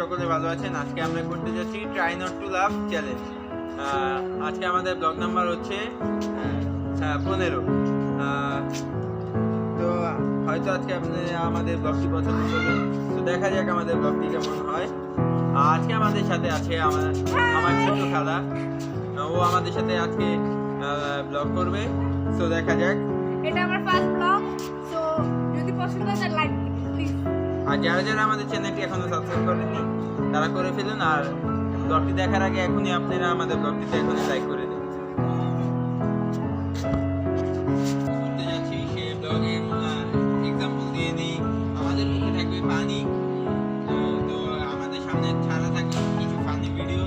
সকলে ভালো আছেন। আজকে আমরা করতে যাচ্ছি try not to laugh challenge. আজকে আমাদের ব্লগ নাম্বার হচ্ছে 15। তো হয়তো আজকে আপনি আমাদের ব্লগটি পছন্দ করবেন, তো দেখা যাক আমাদের ব্লগটি কেমন হয়। আজকে আমাদের সাথে আছে আমার ছোট খালা, ও আমাদের সাথে আজকে ব্লগ করবে। তো দেখা যাক। এটা আমার ফার্স্ট ব্লগ, সো যদি পছন্দ হয় লাইক প্লিজ। আর যারা যারা আমাদের চ্যানেলটি এখনো সাবস্ক্রাইব করেননি তারা করে ফেলুন, আর ব্লগটি দেখার আগে এখনই আপনারা আমাদের ব্লগটিতে এখনই লাইক করে দিন। করতে যাচ্ছি সেই ব্লগের এক্সাম্পল দিয়ে দিই। আমাদের মুখে থাকবে পানি, তো আমাদের সামনে ছাড়া থাকবে কিছু ফানি ভিডিও।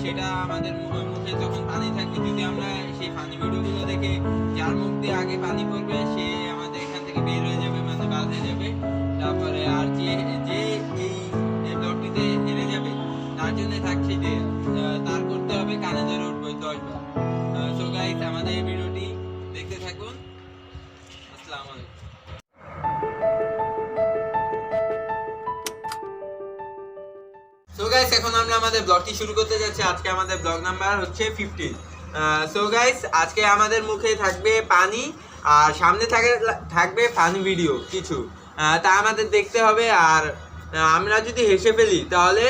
সেটা আমাদের মুখে যখন পানি থাকবে, যদি আমরা সেই ফানি ভিডিওগুলো দেখে যার মুখ দিয়ে আগে পানি পড়বে সে আমাদের এখান থেকে বের হয়ে যাবে, মানে বাদ হয়ে যাবে। তারপরে আর যে এই ব্লগটিতে হেরে যাবে তার জন্য থাকছে যে তার করতে হবে কানে ধরে উঠবে 10 বার। সো গাইস, আমাদের এই ভিডিওটি দেখতে থাকুন। আসসালামু আলাইকুম। সো গাইস, এখন আমরা আমাদের ব্লগটি শুরু করতে যাচ্ছি। আজকে আমাদের ব্লগ নাম্বার হচ্ছে 15। সো গাইস, আজকে আমাদের মুখে থাকবে পানি আর সামনে থাকবে ফানি ভিডিও কিছু, তা আমাদের দেখতে হবে। আর আমরা যদি হেসে ফেলি তাহলে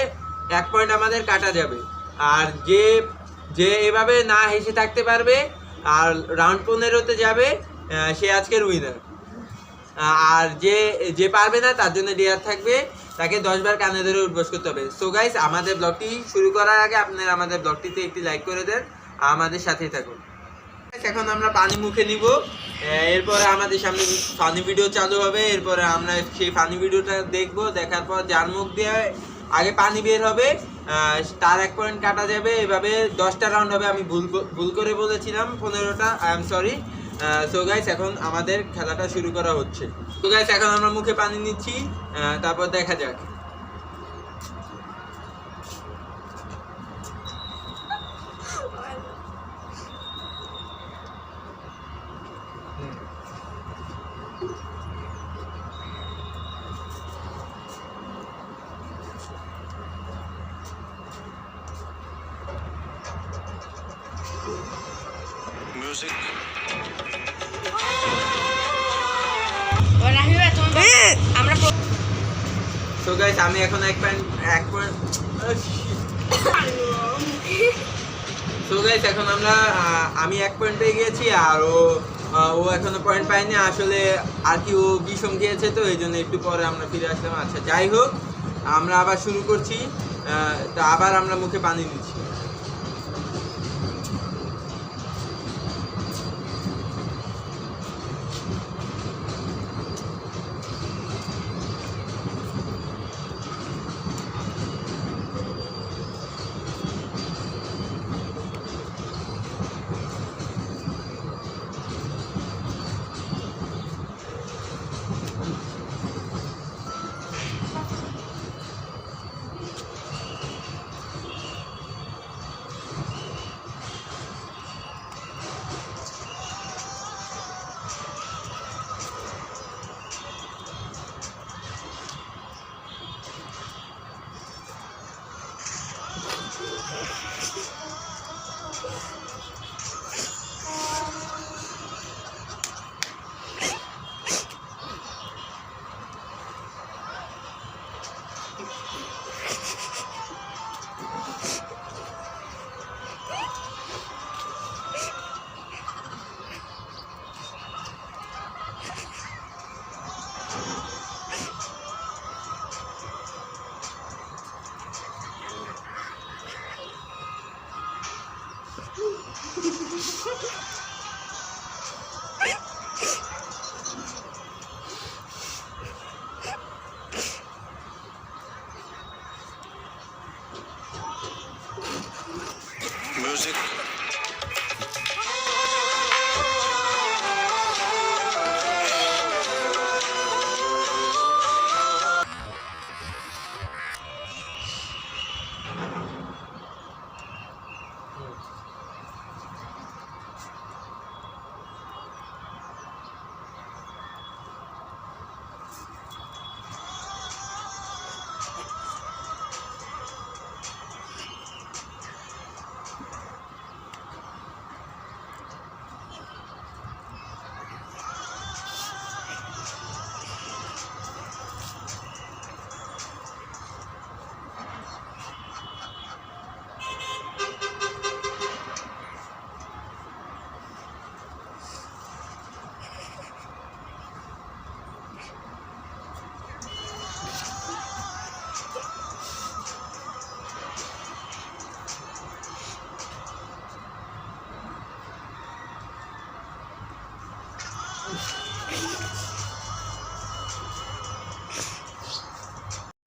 1 পয়েন্ট আমাদের কাটা যাবে। আর যে এভাবে না হেসে থাকতে পারবে আর রাউন্ড 15-তে যাবে, সে আজকের উইনার। আর যে পারবে না তার জন্য ডেয়ার থাকবে, তাকে 10 বার কানে ধরে উঠবস করতে হবে। সো গাইস, আমাদের ব্লগটি শুরু করার আগে আপনারা আমাদের ব্লগটিতে একটি লাইক করে দেন, আমাদের সাথেই থাকুন। এখন আমরা পানি মুখে নিব, এরপরে আমাদের সামনে ফানি ভিডিও চালু হবে। এরপরে আমরা সেই ফানি ভিডিওটা দেখব, দেখার পর যার মুখ দিয়ে আগে পানি বের হবে তার 1 পয়েন্ট কাটা যাবে। এভাবে 10টা রাউন্ড হবে। আমি ভুল করে বলেছিলাম 15টা, I am sorry. So guys, এখন আমাদের খেলাটা শুরু করা হচ্ছে। তো গাইস, এখন আমরা মুখে পানি নিচ্ছি, তারপর দেখা যাক। Music. আমরা সো গাইস, আমি এখন 1 পয়েন্ট সো গাইস, এখন আমি 1 পয়েন্ট পেয়ে গিয়েছি, আর ও এখনো পয়েন্ট পায়নি। আসলে আর কি, ও বিষম খেয়েছে, তো এই জন্য একটু পরে আমরা ফিরে আসলাম। আচ্ছা, যাই হোক, আমরা আবার শুরু করছি। তা আবার আমরা মুখে পানি নিচ্ছি।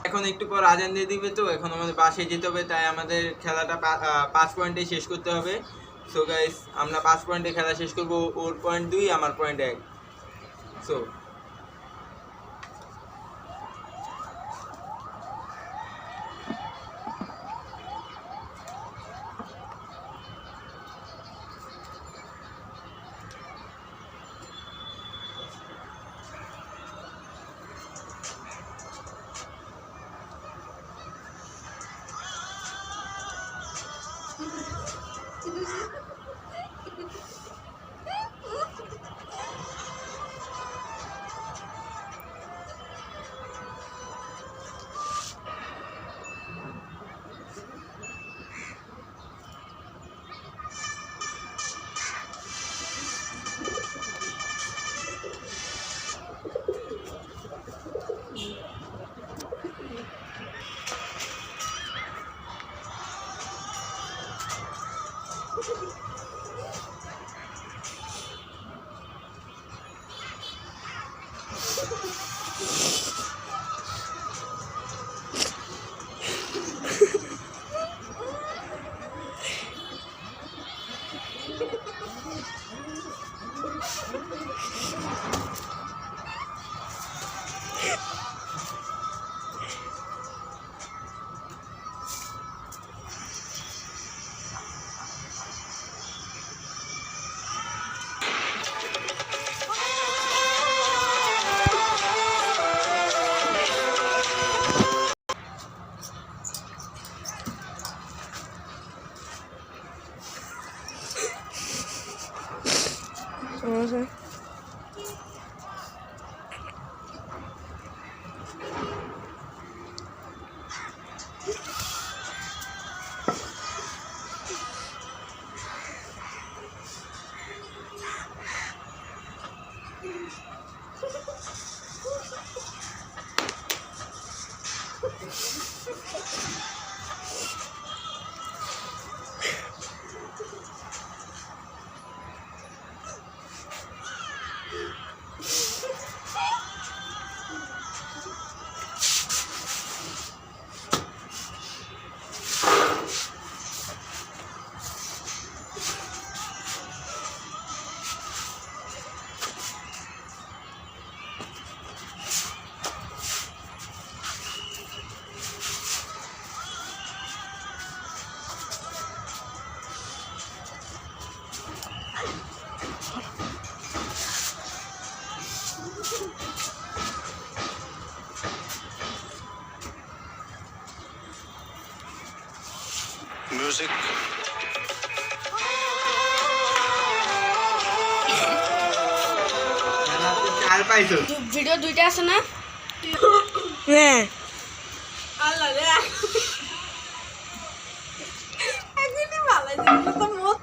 এখন একটু পর আজান দিয়ে দিবে, তো এখন আমাদের বাসায় যেতে হবে, তাই আমাদের খেলাটা 5 পয়েন্টে শেষ করতে হবে। সো গাইস, আমরা 5 পয়েন্টে খেলা শেষ করবো। ওর পয়েন্ট 2, আমার পয়েন্ট 1। So Music. চার পাইছো। ভিডিও দুইটা আছে না? হ্যাঁ আল্লাহ রে, একদিনই ভালো দিন তো মত।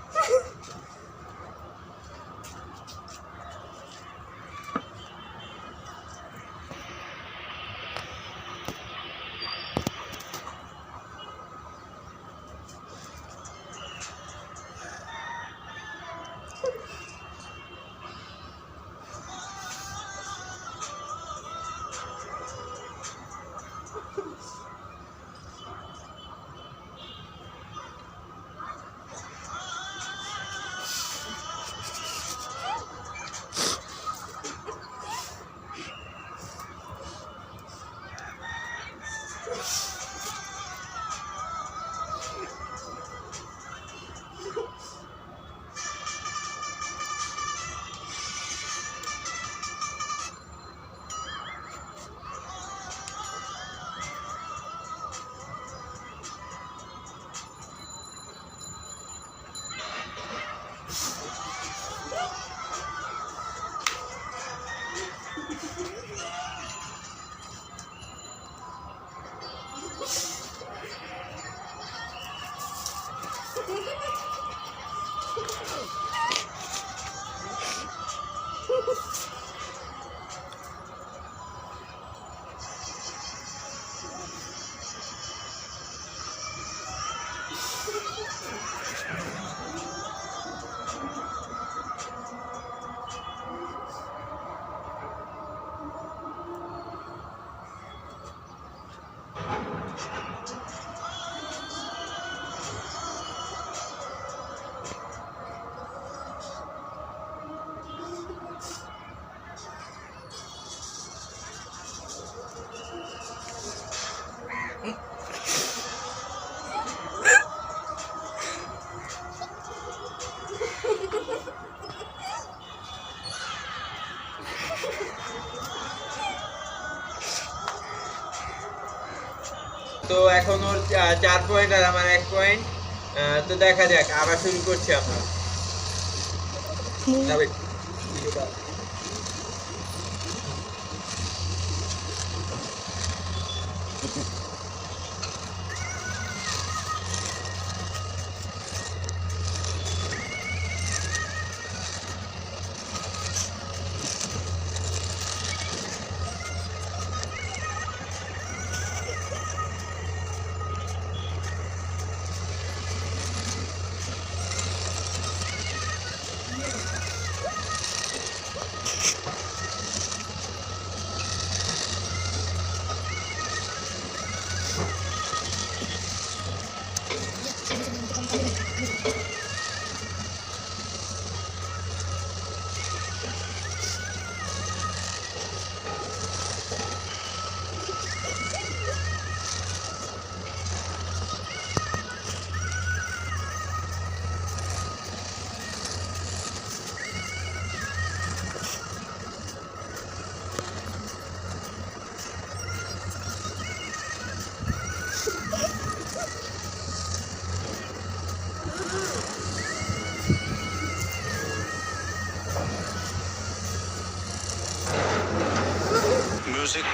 তো এখন ওর 4 পয়েন্ট আর আমার 1 পয়েন্ট। তো দেখা যাক, আবার শুরু করছি আমরা। যাবে ভিডিওটা। Music.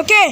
Okay.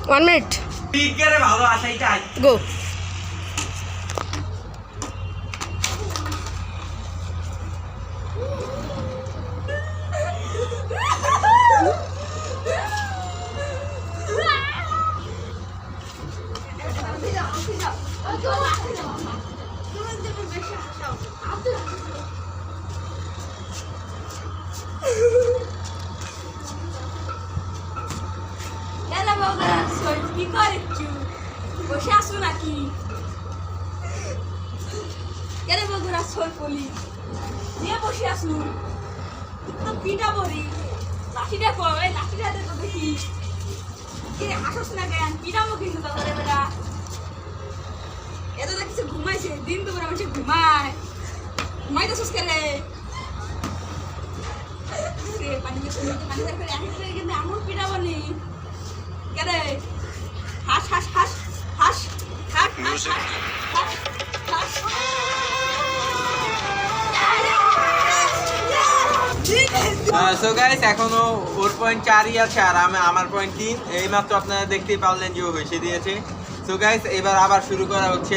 1 minute. স্পিকারে ভালো আসাইটা Go. কি করেছো বসে আসো নাকি কেন বগুড়া সই পলি নিয়ে বসে আসু তো পিঠা বলি লাঠিটা কই লাঠিটা দে তো দেখি কি হাসছ না কেন পিঠা মুখি তো করে বেটা এত দেখছি ঘুমাইছে দিন তো বড় মানুষ ঘুমায় ঘুমাই তো সুস্কে রে পানি পানি দেখে আসলে কিন্তু আমুল পিঠা বলি কেন হাস হাস হাস হাস হাস হাস হাস হাস সো গাইস এখনো ওর পয়েন্ট 4ই আছে আর আমার পয়েন্ট 3 এইমাত্র আপনারা দেখতেই পারলেন যে ও হেসে দিয়েছে সো গাইস এবার আবার শুরু করা হচ্ছে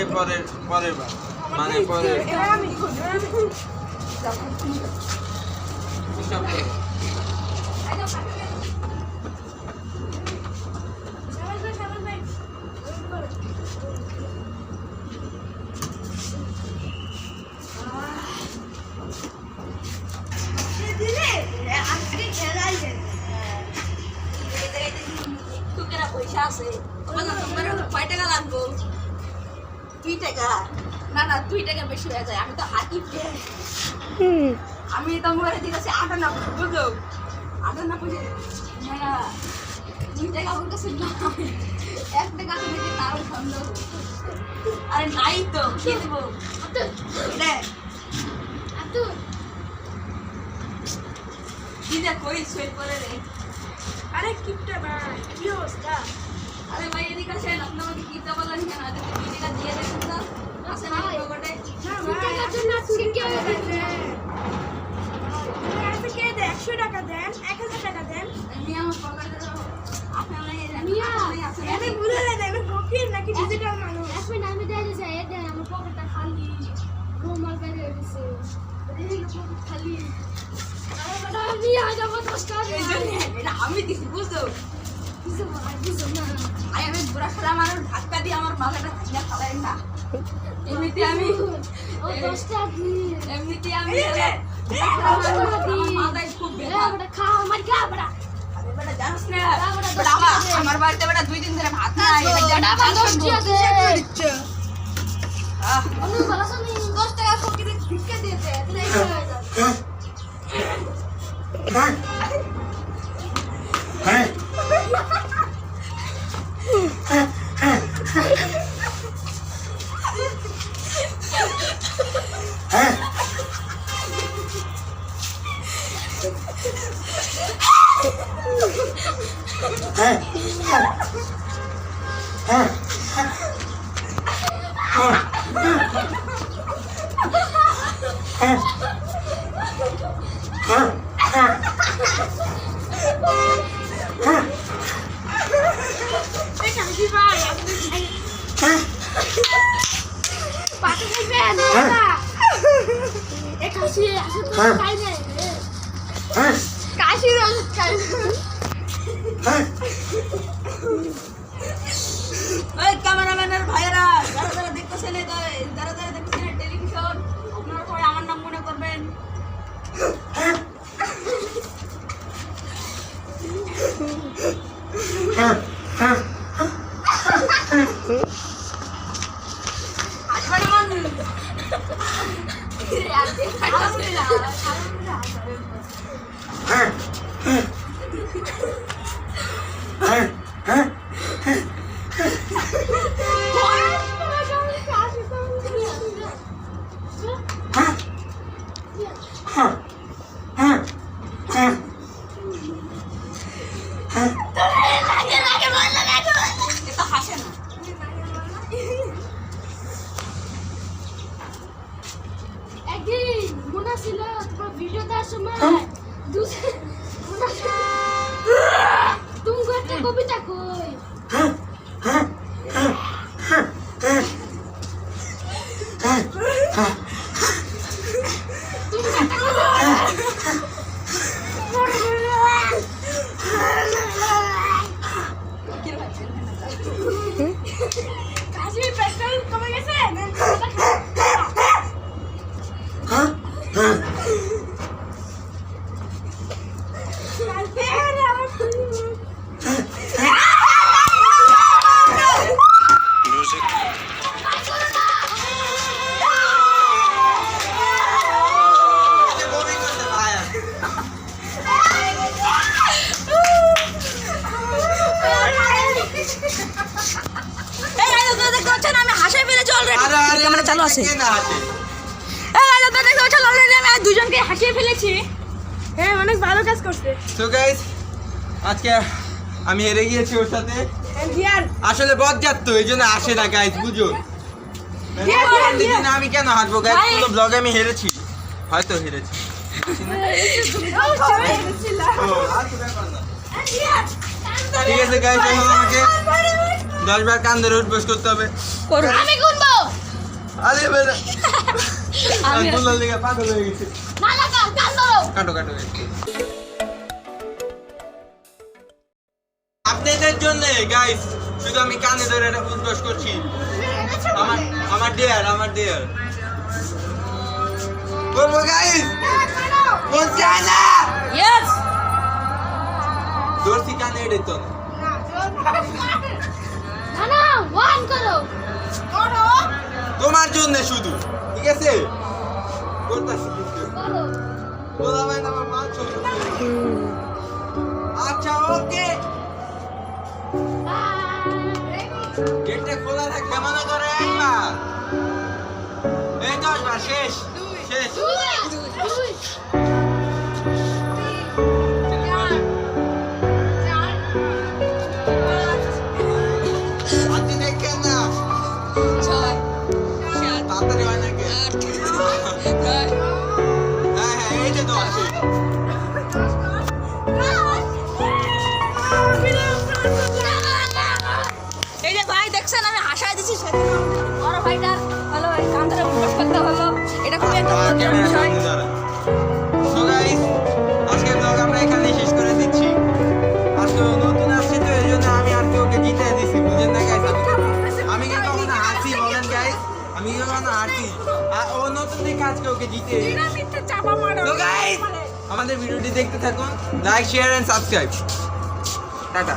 পরের বার মানে পরের স্টপ করো। পয়সা আছে কয় টাকা লাগবো 2 টাকা না না 2 টাকা বেশি হয়ে যায় আমি তো হাতি আমি তো মরে দিতেছি 98 বুঝো 98 না 2 টাকা ওর কাছে না 1 টাকা আছে নাকি তারও সন্দেহ আরে নাই তো কি দেবো রে আতু কি যা কই সই করে রে আরে কিপটা ভাই কি অবস্থা আরে ভাই এদিকে আসেন আপনি আমাকে কিপটা বললেন কেন আজ 2 টাকা দিয়ে দেন তো আসে না পকেটে না ভাই জন্য আজকে কি হবে আজকে কে দে 100 টাকা দেন 1000 টাকা দেন আমি আমার পকেটে দাও আপনারা মিয়া আমি ভুলে না আমি ফকির নাকি ডিজিটাল মানুষ এখন আমি দেই যাই এ দেন আমার পকেটটা খালি রুমাল বের হয়ে গেছে এই লোক খালি আমি আজ আমার 10 টাকা এটা আমি দিছি বুঝছো আমি বুড়া খেলা আমার ধাক্কা দিয়ে আমার মাথাটা ভাঙা ফেলাই না এমনিতে আমি এমনিতে আমি মাথায় খুব খাওয়া আমার খা বড়া জানিস না আমার বাড়িতে বেটা 2 দিন ধরে ভাত নাই 10 টাকা ফকিরে ভিক্ষা দিয়েছে ক্যামেরাম্যানের ভাইয়েরা যারা যারা দেখতেছেন যারা যারা দেখতেছেন টেলিভিশন আপনারা সবাই আমার নাম মনে করবেন একদিন মনে ছিল তোমার ভিডিও দেওয়ার সময় তুমি একটা কবিতা কই আরে আরে ক্যামেরা চালু আছে। কে না হাসে? অলরেডি আমি দুজনকে হাসিয়ে ফেলেছি। হ্যাঁ অনেক ভালো কাজ করছে সো গাইস আজকে আমি হেরে গিয়েছি ওর সাথে। জিয়ার আসলে বজ্জাত তো এই জন্য আসে না গাইস, বুঝো। আমি কেন হারবো গাইস? পুরো ব্লগে আমি হেরেছি, হয়তো হেরেছি। ও, আর তো ব্যাপার না। ঠিক আছে গাইস, এখন আমাকে 10 বার কান ধরে উঠবস করতে হবে। আমি গুনবো আরে বেটা আমি দুলাল লেগে পাগল হয়ে গেছি। না না কান ধরো কাটো কাটো আপনাদের জন্য গাইস শুধু আমি কানে ধরে এটা উঠবস করছি। আমার ডিয়ার করবো গাইস, বলছি না ইয়েস দর্শি কানে এড়ে তো না না ওয়ান করো তোমার জন্য শুধু, ঠিক আছে? করতেছি কিন্তু করো বলা ভাই না, আমার মা ছোট। আচ্ছা ওকে, গেটটা খোলা থাকবে মনে করে একবার। এই 10 বার শেষ শেষ। আপনি দেখেন না তাড়াতাড়ি হয় নাকি? হ্যাঁ হ্যাঁ এই যে 10 শেষ। এই যে ভাই দেখছেন আমি হাসায় দিছি সেদিন বড় ভাইটার ভালো ভাই কান ধরে উঠবস করতে হলো। এটা খুবই একটা মজার বিষয়। So guys, আজকের ব্লগ আমরা এখানেই শেষ করে দিচ্ছি। আজকে ও নতুন আসছে তো এই জন্য আমি আর ওকে জিতে দিছি, বুঝেন না গাইস? আমি কি কখনো হারছি বলেন গাইস? আমি কি কখনো হারছি? ও নতুন দেখে আজকে ওকে জিতে। চাপা মারো So guys, আমাদের ভিডিওটি দেখতে থাকুন, like share and subscribe. Tata.